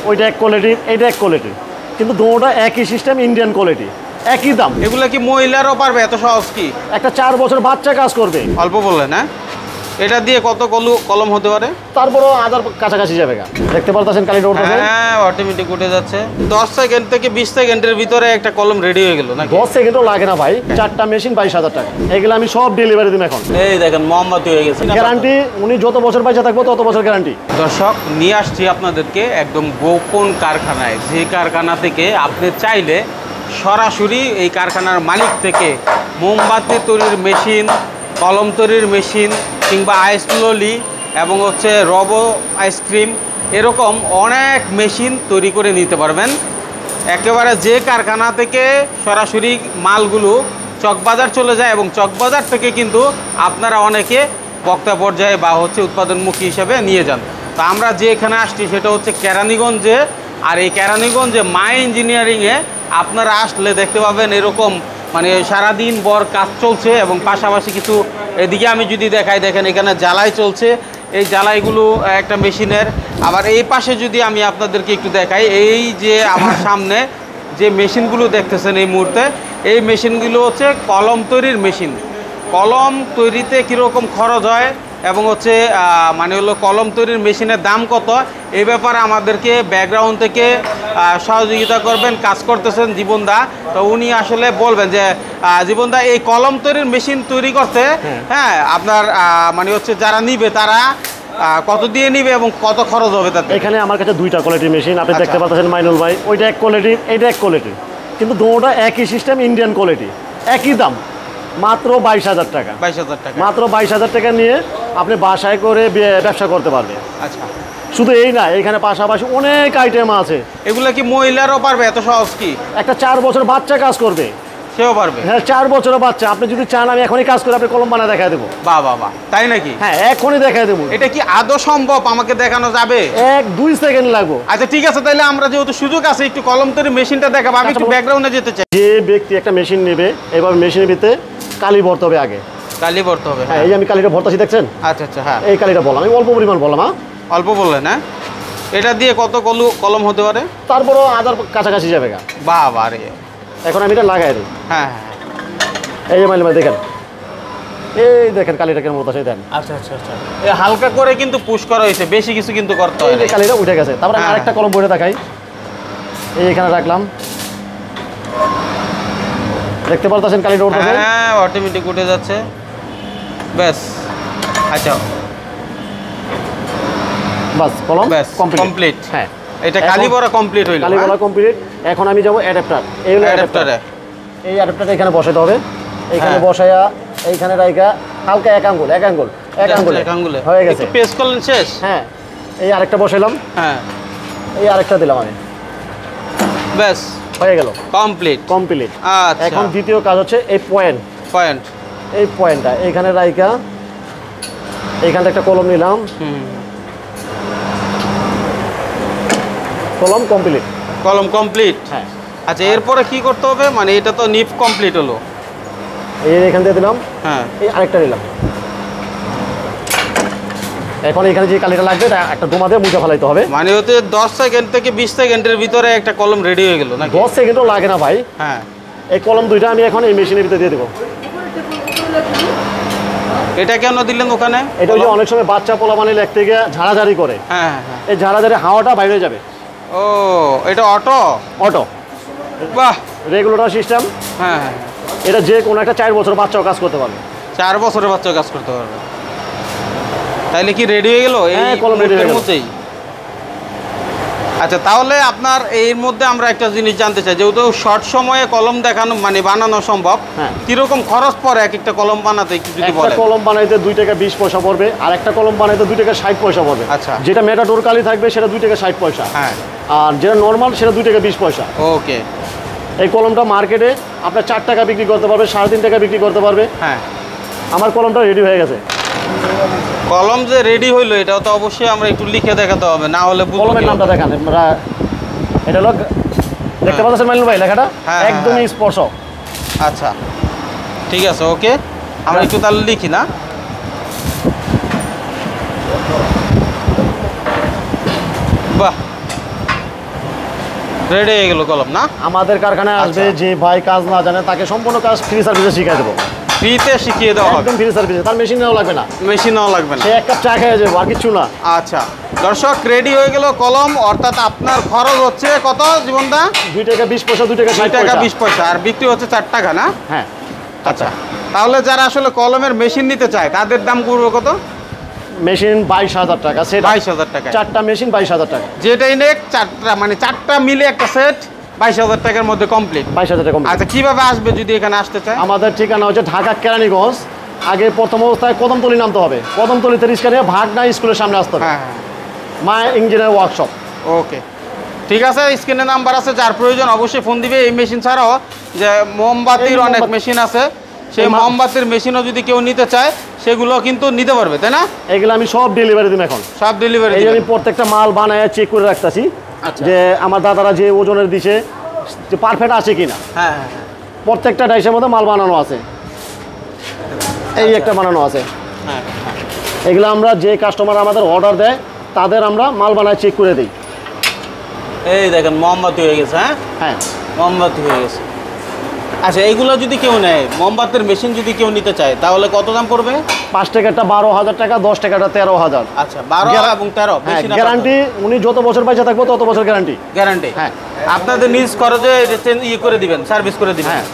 ওইটা এক কোয়ালিটির, এইটা এক কোয়ালিটির, কিন্তু দুটোটা একই সিস্টেম, ইন্ডিয়ান কোয়ালিটি, একই দাম। এগুলো কি মহিলারও পারবে? এত সহজ কি? একটা 4 বছর বাচ্চা কাজ করবে। অল্প বললেন না? এটা দিয়ে কত কলম হতে পারে? তারপরও 1000 কাছাকাছি যাবে। দেখতে পারতেছেন কালিটা উঠতেছে। হ্যাঁ, অটোমেটিক উঠে যাচ্ছে। 10 সেকেন্ড থেকে 20 সেকেন্ডের ভিতরে একটা কলম রেডি হয়ে গেল নাকি? 10 সেকেন্ডও লাগে না ভাই। 4টা মেশিন 22,000 টাকা। এগুলো আমি সব ডেলিভারি দিই এখন। এই দেখেন মোমবাতি হয়ে গেছে। গ্যারান্টি, উনি যত বছর পয়সা থাকবো তত বছর গ্যারান্টি। দর্শক, নিয়ে আসছি আপনাদেরকে একদম গোপন কারখানায়, যে কারখানা থেকে আপনি চাইলে সরাসরি এই কারখানার মালিক থেকে মোমবাতি তৈরির মেশিন, কলম তৈরির মেশিন, কিংবা আইস ললি এবং হচ্ছে রবো আইসক্রিম, এরকম অনেক মেশিন তৈরি করে নিতে পারবেন। একেবারে যে কারখানা থেকে সরাসরি মালগুলো চকবাজার চলে যায়, এবং চকবাজার থেকে কিন্তু আপনারা অনেকে বক্তা পর্যায়ে বা হচ্ছে উৎপাদনমুখী হিসেবে নিয়ে যান। তো আমরা যে এখানে আসছি সেটা হচ্ছে কেরানীগঞ্জে। আর এই কেরানীগঞ্জে মাই ইঞ্জিনিয়ারিংয়ে আপনারা আসলে দেখতে পাবেন এরকম মানে সারাদিন ভর কাজ চলছে, এবং পাশাপাশি কিছু এদিকে আমি যদি দেখাই, দেখেন এখানে জ্বালাই চলছে। এই জ্বালাইগুলো একটা মেশিনের। আবার এই পাশে যদি আমি আপনাদেরকে একটু দেখাই, এই যে আমার সামনে যে মেশিনগুলো দেখতেছেন এই মুহূর্তে, এই মেশিনগুলো হচ্ছে কলম তৈরির মেশিন। কলম তৈরিতে কীরকম খরচ হয় এবং হচ্ছে মানে হলো কলম তৈরির মেশিনের দাম কত, এই ব্যাপারে আমাদেরকে ব্যাকগ্রাউন্ড থেকে সহযোগিতা করবেন, কাজ করতেছেন জীবনদা। তো উনি আসলে বলবেন যে জীবনদা, এই কলম তৈরির মেশিন তৈরি করতে হ্যাঁ আপনার মানে হচ্ছে যারা নিবে তারা কত দিয়ে নিবে এবং কত খরচ হবে তাতে? এখানে আমার কাছে 2টা কোয়ালিটির মেশিন আপনি দেখতে পাচ্ছেন মাইনুল ভাই। ওইটা এক কোয়ালিটির, এইটা এক কোয়ালিটির, কিন্তু দুটোটা একই সিস্টেম, ইন্ডিয়ান কোয়ালিটি, একই দাম, মাত্র 22,000 টাকা। 22,000 টাকা। মাত্র 22,000 টাকা নিয়ে আপনি বাসায় করে ব্যবসা করতে পারবেন। আচ্ছা, শুধু এই না, এখানে পাশাপাশি অনেক আইটেম আছে। এগুলো কি মহিলারও পারবে? এত সহজ কি? একটা 4 বছর বাচ্চা কাজ করবে, সেও পারবে? হ্যাঁ, 4 বছরের বাচ্চা। আপনি যদি চান আমি এখনই কাজ করে আপনি কলম বানা দেখাই দেবো। বাহ বাহ বাহ, তাই নাকি? হ্যাঁ, এখনই দেখাই দেবো। এটা কি আদৌ সম্ভব? আমাকে দেখানো যাবে? 1-2 সেকেন্ড লাগবে। আচ্ছা ঠিক আছে, তাহলে আমরা যেহেতু সুযোগ আছে একটু কলম তৈরি মেশিনটা দেখাবো। আমি একটু ব্যাকগ্রাউন্ডে যেতে চাই। যে ব্যক্তি একটা মেশিন নেবে, এবার মেশিনের ভিতরে কালি ভরতে হবে আগে। কালি ভরতে হবে? হ্যাঁ, এই যে আমি কালিটা ভরতেছি, দেখছেন? আচ্ছা আচ্ছা, হ্যাঁ। এই কালিটা বললাম, আমি অল্প পরিমাণ বললাম। হ্যাঁ, অল্প বললেন না? এটা দিয়ে কত কলম হতে পারে? তারপরও 1000 কাছাকাছি যাবে। বাহ বাহ রে। এখন আমি এটা লাগাই দিই। হ্যাঁ হ্যাঁ, এই যে মাইনুল ভাই দেখেন, এই দেখেন কালিটা কেমন মতো দেন। আচ্ছা আচ্ছা আচ্ছা, এই হালকা করে কিন্তু পুশ করা হয়েছে, বেশি কিছু কিন্তু করতে হয় না। কালিটা উঠে গেছে। তারপরে আমি আরেকটা কলম বইটা দেখাই। এই এখানে রাখলাম, দেখতে পারতেছেন কালিটা উঠতেছে। হ্যাঁ, অটোমেটিক উঠে যাচ্ছে। ব্যাস, আচ্ছা বাস, কলম ব্যাস কমপ্লিট। হ্যাঁ, এটা কালি ভরা কমপ্লিট হইল। কালি ভরা কমপ্লিট। এখন আমি যাব অ্যাডাপ্টার। এই হলো অ্যাডাপ্টারে। এই অ্যাডাপ্টারটা এখানে বসাতে হবে। এইখানে বসায়া এইখানে রাইখা হালকা এক আঙ্গুল হয়ে গেছে। একটু পেস্ট করলেন, শেষ। হ্যাঁ, এই আরেকটা বসাইলাম। হ্যাঁ, এই আরেকটা দিলাম আমি, ব্যাস হয়ে গেল কমপ্লিট। আচ্ছা, এখন দ্বিতীয় কাজ হচ্ছে এই পয়েন্ট। এই পয়েন্টটা এইখানে রাইখা এইখানে একটা কলম নিলাম। কলম কমপ্লিট। হ্যাঁ, আচ্ছা, এরপরে কি করতে হবে? মানে এটা তো নিপ কমপ্লিট হলো। এই এখান দিয়ে দিলাম। হ্যাঁ, এই আরেকটা নিলাম। এখন এখানে যে কালিটা লাগবে একটা ডোমা দিয়ে মুছে ফেলাইতে হবে। মানে হতে 10 সেকেন্ড থেকে 20 সেকেন্ডের ভিতরে একটা কলম রেডি হয়ে গেল নাকি? 10 সেকেন্ডও লাগে না ভাই। হ্যাঁ, এই কলম দুইটা আমি এখন এই মেশিনের ভিতরে দিয়ে দেবো। এটা কেন দিলেন ওখানে? এটা ওই যে অনেক সময় বাচ্চা পোলা মানে লিখতে গিয়ে ঝাড়াঝাড়ি করে। হ্যাঁ হ্যাঁ, এই ঝাড়াঝাড়ি হাওয়াটা বাইরে যাবে। ও, এটা অটো। বাহ, রেগুলেটর সিস্টেম। হ্যাঁ হ্যাঁ, এটা যে কোনো একটা 4 বছর বাচ্চাও কাজ করতে পারবে। 4 বছরের বাচ্চা কাজ করতে পারবে। তাইলে কি রেডি হয়ে গেল? এই কলম রেডি হয়ে গেল। আচ্ছা, তাহলে আপনার এর মধ্যে আমরা একটা জিনিস জানতে চাই, যেহেতু শর্ট সময়ে কলম দেখানো মানে বানানো সম্ভব, কিরকম খরচ পড়ে এক একটা কলম বানাতে একটু যদি বলেন? একটা কলম বানাইতে 2 টাকা 20 পয়সা পড়বে, আর একটা কলম বানাইতে 2 টাকা 60 পয়সা পড়বে। আচ্ছা, যেটা মেটাডোর কালি থাকবে সেটা 2 টাকা 60 পয়সা। হ্যাঁ, আর যেটা নর্মাল সেটা 2 টাকা 20 পয়সা। ওকে। এই কলমটা মার্কেটে আপনার 4 টাকা বিক্রি করতে পারবে, 3.5 টাকা বিক্রি করতে পারবে। হ্যাঁ, আমার কলমটা রেডি হয়ে গেছে। কলম যে রেডি হইলো এটা তো অবশ্যই আমরা একটু লিখে দেখাতে হবে, না হলে কলমের নামটা দেখান আপনারা। এটা হলো, দেখতে পাচ্ছেন মাইনুল ভাই লেখাটা একদমই স্পর্শ। আচ্ছা ঠিক আছে, ওকে। আমরা একটু তাহলে লিখি না? বাহ, রেডি হয়ে গেল কলম না? আমাদের কারখানায় আসবে যে ভাই কাজ না জানে তাকে সম্পূর্ণ কাজ ফ্রি সার্ভিসে শিখিয়ে দেবো। ফ্রিতে শিখিয়ে দেওয়া হবে, একদম ফ্রি সার্ভিসে, তার মেশিন নেওয়া লাগবে না, মেশিনও লাগবে না। সে এক কাপ চা খেয়ে যাবো, আর কিছু না। আচ্ছা দর্শক, রেডি হয়ে গেল কলম, অর্থাৎ আপনার খরচ হচ্ছে কত জীবনদা? 2 টাকা 20 পয়সা, 2 টাকা 2 টাকা 20 পয়সা, আর বিক্রি হচ্ছে 4 টাকা না? হ্যাঁ। আচ্ছা, তাহলে যারা আসলে কলমের মেশিন নিতে চায় তাদের দাম করবে কত? মেশিন 22,000 টাকা সেট, 22,000 টাকা। 4টা মেশিন 22,000 টাকা। যেটাই নেক 4টা, মানে 4টা মিলে একটা সেট 22,000 টাকার মধ্যে কমপ্লিট। 22,000 টাকা। আচ্ছা, কিভাবে আসবে যদি এখানে আসতে চায়? আমাদের ঠিকানা হচ্ছে ঢাকা কেরানীগঞ্জ। আগে প্রথম অবস্থায় কদমতলি নামতে হবে, কদমতলিতে রিক্সা নিয়ে ভাগনা স্কুলের সামনে আসতে হবে। হ্যাঁ হ্যাঁ, মা ইঞ্জিনিয়ার ওয়ার্কশপ। ওকে ঠিক আছে, স্ক্রিনে নাম্বার আছে, যার প্রয়োজন অবশ্যই ফোন দিবে। এই মেশিন ছাড়াও যে মোমবাতির অনেক মেশিন আছে, সেই মোমবাতির মেশিনও যদি কেউ নিতে চায় সেগুলো কিন্তু নিতে পারবে, তাই না? এগুলো আমি সব ডেলিভারি দিই এখন, সব ডেলিভারি। এই আমি প্রত্যেকটা মাল বানায় চেক করে রাখতেছি যে আমার দাদারা যে ওজনের দিছে যে পারফেক্ট আছে কিনা। হ্যাঁ হ্যাঁ, প্রত্যেকটা ডাইসের মধ্যে মাল বানানো আছে, এই একটা বানানো আছে। হ্যাঁ, এগুলো আমরা যে কাস্টমার আমাদের অর্ডার দেয় তাদের আমরা মাল বানায় চেক করে দিই। এই দেখেন মোমবাতি হয়ে গেছে। হ্যাঁ হ্যাঁ, মোমবাতি হয়ে গেছে। আচ্ছা, এইগুলো যদি কেউ নেয়, মোমবাতির মেশিন যদি কেউ নিতে চায় তাহলে কত দাম পড়বে? 5 টাকাটা 12,000 টাকা, 10 টাকাটা 13,000। আচ্ছা, 12 এবং 13 হ্যাঁ, বেশি না? গ্যারান্টি উনি যত বছর পয়সা থাকবো তত বছর গ্যারান্টি। গ্যারান্টি। হ্যাঁ, আপনাদের নিজ খরচে ইয়ে করে দিবেন, সার্ভিস করে দিবেন। হ্যাঁ।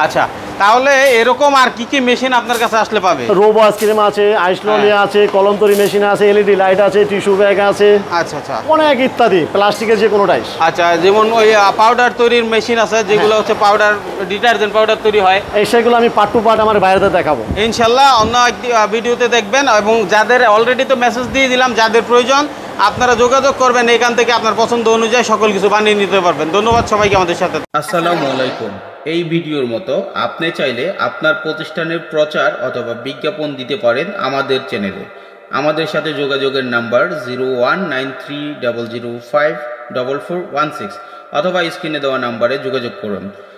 আচ্ছা, তাহলে এরকম আর কি কি মেশিন আপনার কাছে আসলে পাবে? রোবো আইসক্রিম আছে, আইসললিয়া আছে, কলম তৈরি মেশিন আছে, এলইডি লাইট আছে, টিস্যু ব্যাগ আছে, আচ্ছা আচ্ছা অনেক ইত্যাদি, প্লাস্টিকের যে কোনো ডাইস। আচ্ছা, যেমন ওই পাউডার তৈরির মেশিন আছে, যেগুলো হচ্ছে পাউডার, ডিটারজেন্ট পাউডার তৈরি হয়। এই সেগুলো আমি পার্ট টু পার্ট আমার বাইরেতে দেখাবো ইনশাল্লাহ অন্য একটি ভিডিওতে দেখবেন। এবং যাদের অলরেডি তো মেসেজ দিয়ে দিলাম, যাদের প্রয়োজন আপনারা যোগাযোগ করবেন, এখান থেকে আপনার পছন্দ অনুযায়ী সকল কিছু বানিয়ে নিতে পারবেন। ধন্যবাদ সবাইকে আমাদের সাথে। আসসালামু আলাইকুম। এই ভিডিওর মতো আপনি চাইলে আপনার প্রতিষ্ঠানের প্রচার অথবা বিজ্ঞাপন দিতে পারেন আমাদের চ্যানেলে। আমাদের সাথে যোগাযোগের নাম্বার 019300544416 অথবা স্ক্রিনে দেওয়া নাম্বারে যোগাযোগ করুন।